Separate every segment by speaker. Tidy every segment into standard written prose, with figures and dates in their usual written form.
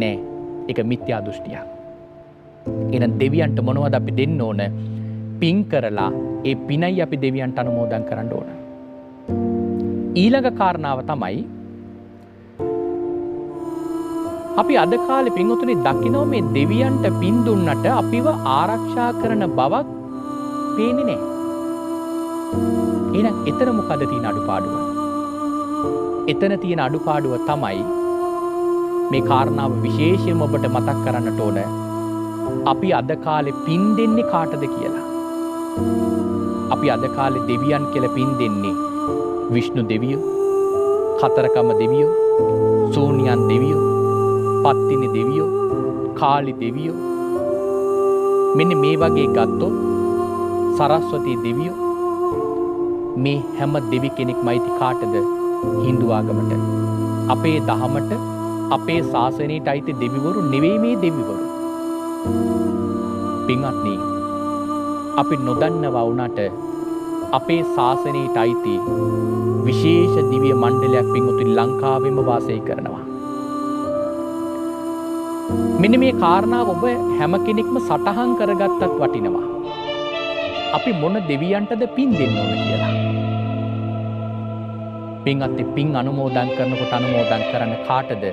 Speaker 1: නෑ. ඒක මිත්‍යා දෘෂ්ටියක්. එහෙනම් දෙවියන්ට මොනවද අපි දෙන්න ඕන? පින් කරලා ඒ පිනයි අපි දෙවියන්ට අනුමෝදන් කරන්න ඕන. ඊළඟ කාරණාව තමයි අපි අද කාලේ පින්වතුනි දකින්න මේ දෙවියන්ට පින් දුන්නට අපිව ආරක්ෂා කරන බවක් පේන්නේ නැහැ. එහෙනම් එතන මොකද තියෙන අඩුපාඩුව? එතන තියෙන අඩුපාඩුව තමයි මේ කාරණාව විශේෂයෙන්ම ඔබට මතක් කරන්නට ඕන. අපි අද කාලේ පින් දෙන්නේ කාටද කියලා. අපි අද කාලේ දෙවියන් කියලා පින් දෙන්නේ විෂ්ණු දෙවියෝ, කතරකම දෙවියෝ, සූනියන් දෙවියෝ, පත්තිනි දෙවියෝ, කාලි දෙවියෝ. මෙන්න මේ වගේ ගත්තොත් සරස්වතී දෙවියෝ මේ හැම දෙවි කෙනෙක්ම අයිති කාටද? හින්දු ආගමට. අපේ දහමට, අපේ ශාසනයට අයිති දෙවිවරු නෙවෙයි මේ දෙවිවරු. පින්වත්නි, අපි නොදන්නවා වුණාට අපේ ශාසනයට අයිති විශේෂ දිව්‍ය මණ්ඩලයක් පින්වතුනි ලංකාවෙම වාසය කරනවා. මෙන්න මේ කාරණාව ඔබ හැම කෙනෙක්ම සටහන් කරගත්තත් වටිනවා. අපි මොන දෙවියන්ටද පින් දෙන්න ඕන කියලා. පින්වත්නි, පින් අනුමෝදන් කරනකොට අනුමෝදන් කරන්න කාටද?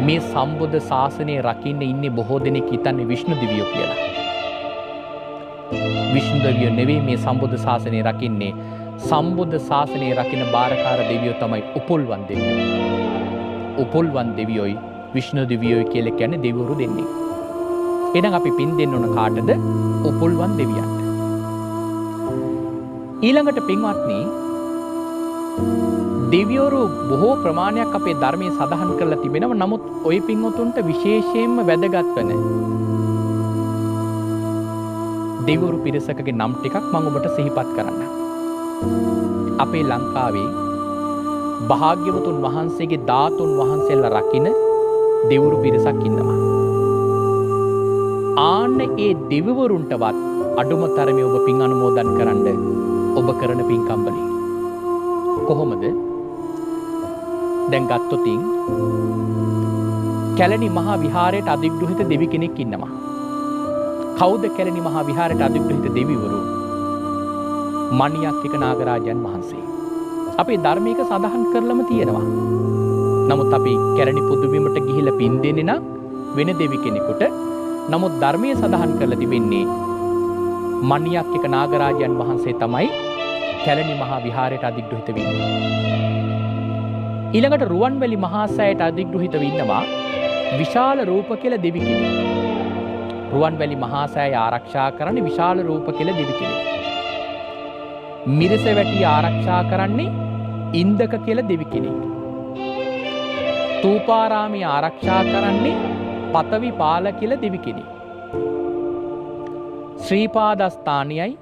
Speaker 1: මේ සම්බුද්ධ ශාසනය රකින්න ඉන්නේ බොහෝ දෙනෙක් හිතන්නේ විෂ්ණු දෙවියෝ කියලා. විෂ්ණු දෙවියෝ නෙවෙයි මේ සම්බුද්ධ ශාසනය රකින්නේ. සම්බුද්ධ ශාසනය රකින්න බාරකාර දෙවියෝ තමයි උපුල්වන් දෙවියෝ. උපුල්වන් දෙවියෝයි විෂ්ණු දෙවියෝයි කියලා කියන්නේ දෙවිවරු දෙන්නේ. එහෙනම් අපි පින් දෙන්න ඕන කාටද? උපුල්වන් දෙවියන්ට. ඊළඟට පින්වත්නි, දෙවිවරු බොහෝ ප්‍රමාණයක් අපේ ධර්මයේ සඳහන් කරලා තිබෙනවා. නමුත් ওই පින්වතුන්ට විශේෂයෙන්ම වැදගත් වෙන දෙවිවරු පිරිසකගේ නම් ටිකක් මම ඔබට සිහිපත් කරන්නම්. අපේ ලංකාවේ භාග්‍යවතුන් වහන්සේගේ ධාතුන් වහන්සේලා රකින්න දෙවිවරු පිරිසක් ඉන්නවා. ආන්න ඒ දෙවිවරුන්ටවත් අඩුම තරමේ ඔබ පින් අනුමෝදන් කරන්න ඔබ කරන පින්කම් වලින්. කොහොමද? දැන් ගත්තොතින් කැලණි මහා විහාරයට අධිග්‍රහිත දෙවි කෙනෙක් ඉන්නවා. කවුද කැලණි මහා විහාරයට අධිග්‍රහිත දෙවිවරු? මණියක්කික නාගරාජන් වහන්සේ. අපේ ධර්මයක සඳහන් කරලම තියෙනවා. නමුත් අපි කැලණි පුදුබිමට ගිහිල්ලා පින් දෙන්නේ නම් වෙන දෙවි කෙනෙකුට. නමුත් ධර්මයේ සඳහන් කරලා තිබෙන්නේ මණියක්කික නාගරාජන් වහන්සේ තමයි කැලණි මහා විහාරයට අධිග්‍රහිත වෙන්නේ. ඊළඟට රුවන්වැලි මහා සෑයට අධිග්‍රහිත වෙන්නවා විශාල රූප කියලා දෙවි කෙනෙක්. රුවන්වැලි මහා සෑය ආරක්ෂා කරන්නේ විශාල රූප කියලා දෙවි කෙනෙක්. මිරිසවැටි ආරක්ෂා කරන්නේ ඉන්දක කියලා දෙවි කෙනෙක්. තූපාරාමී ආරක්ෂා කරන්නේ පතවි පාල කියලා දෙවි කෙනෙක්. ශ්‍රීපාදස්ථානයයි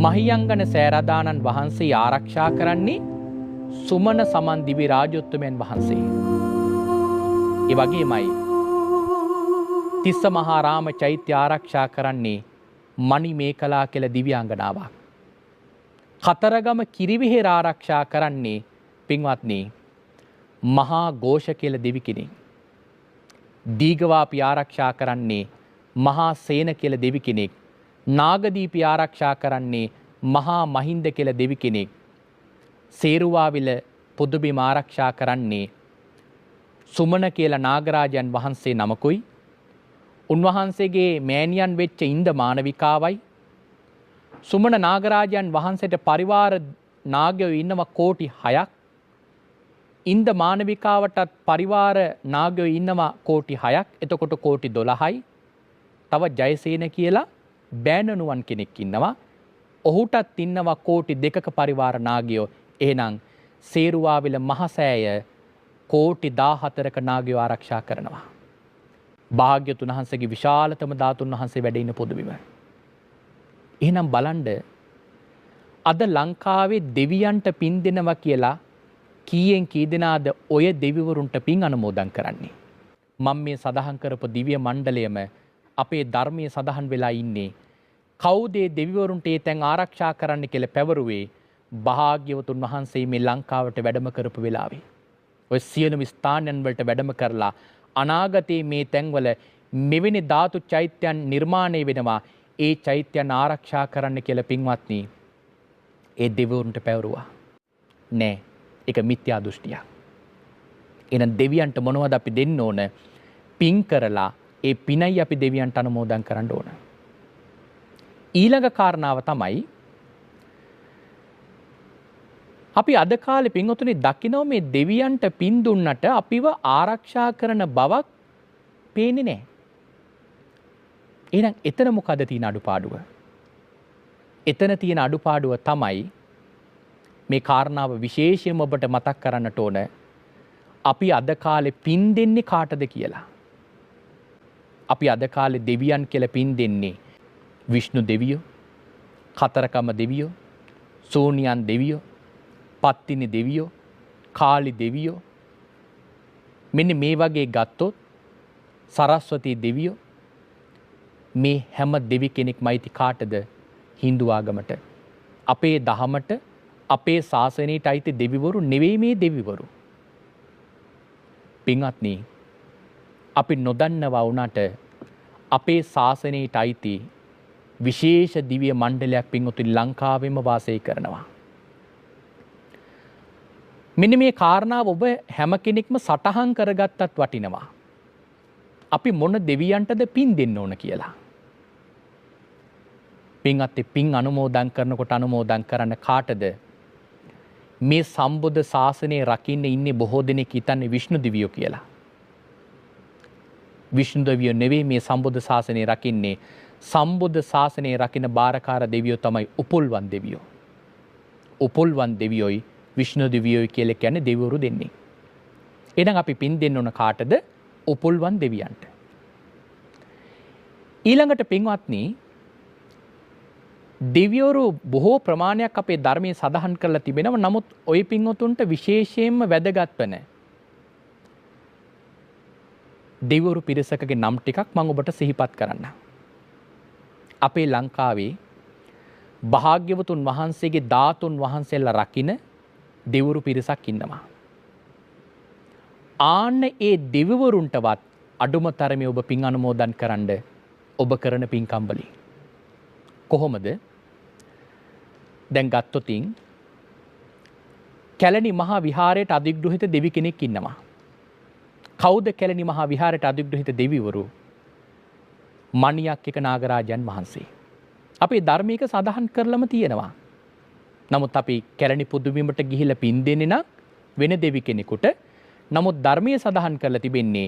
Speaker 1: මහියංගන සෑරදානන් වහන්සේ ආරක්ෂා කරන්නේ සුමන සමන් දිවි රාජෝත්තමයන් වහන්සේ. ඒ වගේමයි තිස්ස මහා රාම චෛත්‍ය ආරක්ෂා කරන්නේ මණි මේකලා කියලා දිව්‍යාංගනාවක්. කතරගම කිරිවිහෙර ආරක්ෂා කරන්නේ පින්වත්නි මහා ഘോഷ කියලා දෙවි කෙනෙක්. දීඝවාපි ආරක්ෂා කරන්නේ මහා සේන කියලා දෙවි කෙනෙක්. නාගදීපි ආරක්ෂා කරන්නේ මහා මහින්ද කියලා දෙවි කෙනෙක්. සේරුවාවිල පුදුබිම ආරක්ෂා කරන්නේ සුමන කියලා නාගරාජන් වහන්සේ නමකුයි. උන්වහන්සේගේ මෑණියන් වෙච්ච ඉන්ද මානවිකාවයි. සුමන නාගරාජන් වහන්සේට පරිවාර නාගයෝ ඉන්නවා කෝටි 6ක්. ඉන්ද මානවිකාවටත් පරිවාර නාගයෝ ඉන්නවා කෝටි 6ක්. එතකොට කෝටි 12යි. තව ජයසේන කියලා බෑනනුවන් කෙනෙක් ඉන්නවා. ඔහුටත් ඉන්නවා කෝටි 2ක පරිවාර නාගයෝ. එහෙනම් සේරුවාවිල මහසෑය කෝටි 14ක නාගයෝ ආරක්ෂා කරනවා. භාග්‍යතුන් වහන්සේගේ විශාලතම ධාතුන් වහන්සේ වැඩ ඉන්න පොදුබිම. එහෙනම් බලන්න අද ලංකාවේ දෙවියන්ට පින් දෙනවා කියලා කීයෙන් කී දෙනාද ඔය දෙවිවරුන්ට පින් අනුමෝදන් කරන්නේ? මම මේ සඳහන් කරපු දිව්‍ය මණ්ඩලයම අපේ ධර්මයේ සඳහන් වෙලා ඉන්නේ. කවුද දෙවිවරුන්ට ඒ තැන් ආරක්ෂා කරන්න කියලා පැවරුවේ භාග්‍යවතුන් වහන්සේ මේ ලංකාවට වැඩම කරපු වෙලාවේ. ඔය සියලුම ස්ථානයන් වලට වැඩම කරලා අනාගතයේ මේ තැන්වල මෙවැනි ධාතු චෛත්‍යයන් නිර්මාණය වෙනවා. ඒ චෛත්‍යයන් ආරක්ෂා කරන්න කියලා පින්වත්නි ඒ දෙවිවරුන්ට පැවරුවා. නෑ, ඒක මිත්‍යා දෘෂ්ටියක්. එහෙනම් දෙවියන්ට මොනවද අපි දෙන්න ඕන? පින් කරලා ඒ පිනයි අපි දෙවියන්ට අනුමෝදන් කරන්න ඕන. ඊළඟ කාරණාව තමයි අපි අද කාලේ පින්වතුනි දකිනවා මේ දෙවියන්ට පින් දුන්නට අපිව ආරක්ෂා කරන බවක් පේන්නේ නැහැ. එහෙනම් එතන මොකද තියෙන අඩුපාඩුව? එතන තියෙන අඩුපාඩුව තමයි මේ කාරණාව විශේෂයෙන්ම ඔබට මතක් කරන්නට ඕන. අපි අද කාලේ පින් දෙන්නේ කාටද කියලා. අපි අද කාලේ දෙවියන් කියලා පින් දෙන්නේ විෂ්ණු දෙවියෝ, කතරකම දෙවියෝ, සෝනියන් දෙවියෝ, පත්තිනි දෙවියෝ, කාලි දෙවියෝ. මෙන්න මේ වගේ ගත්තොත් සරස්වතී දෙවියෝ, මේ හැම දෙවි කෙනෙක්ම අයිති කාටද? හින්දු ආගමට. අපේ දහමට, අපේ ශාසනයට අයිති දෙවිවරු නෙවෙයි මේ දෙවිවරු. පින්වත්නි, අපි නොදන්නවා වුණාට අපේ ශාසනයට අයිති විශේෂ දිව්‍ය මණ්ඩලයක් පින්වතුනි ලංකාවෙම වාසය කරනවා. මෙන්න මේ කාරණාව ඔබ හැම කෙනෙක්ම සටහන් කරගත්තත් වටිනවා. අපි මොන දෙවියන්ටද පින් දෙන්න ඕන කියලා. පින්වත්නි, පින් අනුමෝදන් කරනකොට අනුමෝදන් කරන්න කාටද? මේ සම්බුද්ධ ශාසනය රකින්න ඉන්නේ බොහෝ දෙනෙක් හිතන්නේ විෂ්ණු දෙවියෝ කියලා. විෂ්ණු දෙවියෝ නෙවෙයි මේ සම්බුද්ධ ශාසනය රකින්නේ. සම්බුද්ධ ශාසනය රකින්න බාරකාර දෙවියෝ තමයි උපුල්වන් දෙවියෝ. උපුල්වන් දෙවියෝයි විෂ්ණු දෙවියෝයි කියලා කියන්නේ දෙවිවරු දෙන්නේ. එහෙනම් අපි පින් දෙන්න ඕන කාටද? උපුල්වන් දෙවියන්ට. ඊළඟට පින්වත්නි, දෙවිවරු බොහෝ ප්‍රමාණයක් අපේ ධර්මයේ සඳහන් කරලා තිබෙනවා. නමුත් ওই පින්වතුන්ට විශේෂයෙන්ම වැදගත් වෙන දෙවිවරු පිරිසකගේ නම් ටිකක් මම ඔබට සිහිපත් කරන්න. අපේ ලංකාවේ භාග්‍යවතුන් වහන්සේගේ ධාතුන් වහන්සේලා රකින්න දෙවිවරු පිරිසක් ඉන්නවා. ආන්න ඒ දෙවිවරුන්ටවත් අඩුම තරමේ ඔබ පින් අනුමෝදන් කරන්න ඔබ කරන පින්කම් වලින්. කොහොමද? දැන් ගත්තොතින් කැලණි මහා විහාරයට අධිග්‍රහිත දෙවි කෙනෙක් ඉන්නවා. කවුද කැලණි මහා විහාරයට අධිග්‍රහිත දෙවිවරු? මණියක්කික නාගරාජන් වහන්සේ. අපේ ධර්මයක සඳහන් කරලම තියෙනවා. නමුත් අපි කැලණි පුදුබිමට ගිහිල්ලා පින් දෙන්නේ නම් වෙන දෙවි කෙනෙකුට. නමුත් ධර්මයේ සඳහන් කරලා තිබෙන්නේ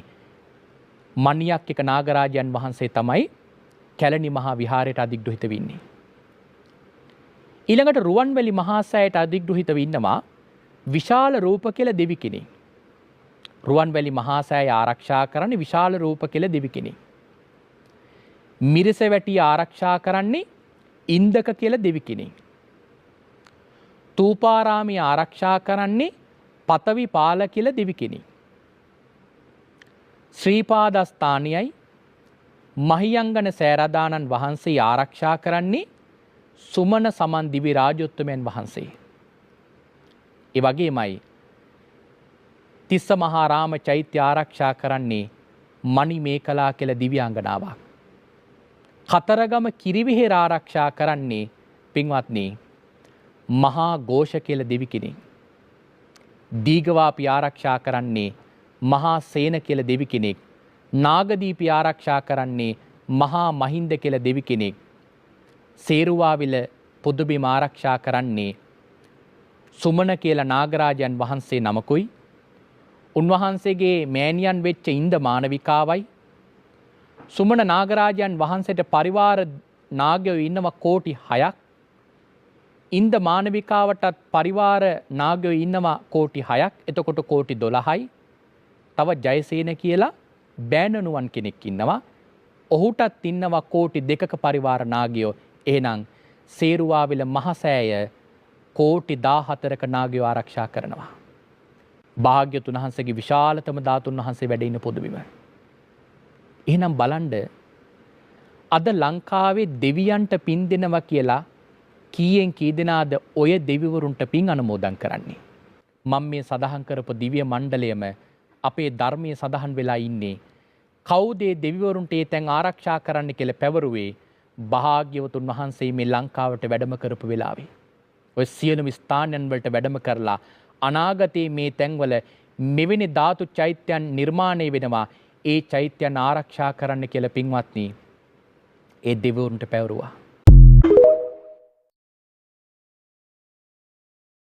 Speaker 1: මණියක්කික නාගරාජන් වහන්සේ තමයි කැලණි මහා විහාරයට අධිග්‍රහිත වෙන්නේ. ඊළඟට රුවන්වැලි මහා සෑයට අධිග්‍රහිතව ඉන්නවා විශාල රූප කියලා දෙවි කෙනෙක්. රුවන්වැලි මහා සෑය ආරක්ෂා කරන්නේ විශාල රූප කියලා දෙවි කෙනෙක්. මිරිසවැටි ආරක්ෂා කරන්නේ ඉන්දක කියලා දෙවි කෙනෙක්. තූපාරාමී ආරක්ෂා කරන්නේ පතවි පාල කියලා දෙවි කෙනෙක්. ශ්‍රීපාදස්ථානියයි මහියංගන සෑරදානන් වහන්සේ ආරක්ෂා කරන්නේ සුමන සමන් දිවි රාජෝත්තමයන් වහන්සේ. ඒ වගේමයි තිස්ස මහා රාම චෛත්‍ය ආරක්ෂා කරන්නේ මණි මේකලා කියලා දිව්‍යාංගනාවක්. කතරගම කිරිවිහෙර ආරක්ෂා කරන්නේ පින්වත්නි මහා ഘോഷ කියලා දෙවි කෙනෙක්. දීඝවාපි ආරක්ෂා කරන්නේ මහා සේන කියලා දෙවි කෙනෙක්. නාගදීපි ආරක්ෂා කරන්නේ මහා මහින්ද කියලා දෙවි කෙනෙක්. සේරුවාවිල පුදුබිම ආරක්ෂා කරන්නේ සුමන කියලා නාගරාජන් වහන්සේ නමකුයි. උන්වහන්සේගේ මෑණියන් වෙච්ච ඉන්ද මානවිකාවයි. සුමන නාගරාජන් වහන්සේට පරිවාර නාගයෝ ඉන්නවා කෝටි 6ක්. ඉන්ද මානවිකාවටත් පරිවාර නාගයෝ ඉන්නවා කෝටි 6ක්. එතකොට කෝටි 12යි. තව ජයසේන කියලා බෑනනුවන් කෙනෙක් ඉන්නවා. ඔහුටත් ඉන්නවා කෝටි 2ක පරිවාර නාගයෝ. එහෙනම් සේරුවාවිල මහසෑය කෝටි 14ක නාගයෝ ආරක්ෂා කරනවා. භාග්‍යතුන් වහන්සේගේ විශාලතම ධාතුන් වහන්සේ වැඩ ඉන්න පොදුබිම. එහෙනම් බලන්න අද ලංකාවේ දෙවියන්ට පින් දෙනවා කියලා කීයෙන් කී දෙනාද ඔය දෙවිවරුන්ට පින් අනුමෝදන් කරන්නේ? මම මේ සඳහන් කරපු දිව්‍ය මණ්ඩලයම අපේ ධර්මයේ සඳහන් වෙලා ඉන්නේ. කවුද ඒ දෙවිවරුන්ට ඒ තැන් ආරක්ෂා කරන්න කියලා පැවරුවේ භාග්‍යවතුන් වහන්සේ මේ ලංකාවට වැඩම කරපු වෙලාවේ. ඔය සියලුම ස්ථානයන් වලට වැඩම කරලා අනාගතයේ මේ තැන්වල මෙවැනි ධාතු චෛත්‍යයන් නිර්මාණය වෙනවා. ඒ චෛත්‍යයන් ආරක්ෂා කරන්න කියලා පින්වත්නි ඒ දෙවිවරුන්ට පැවරුවා.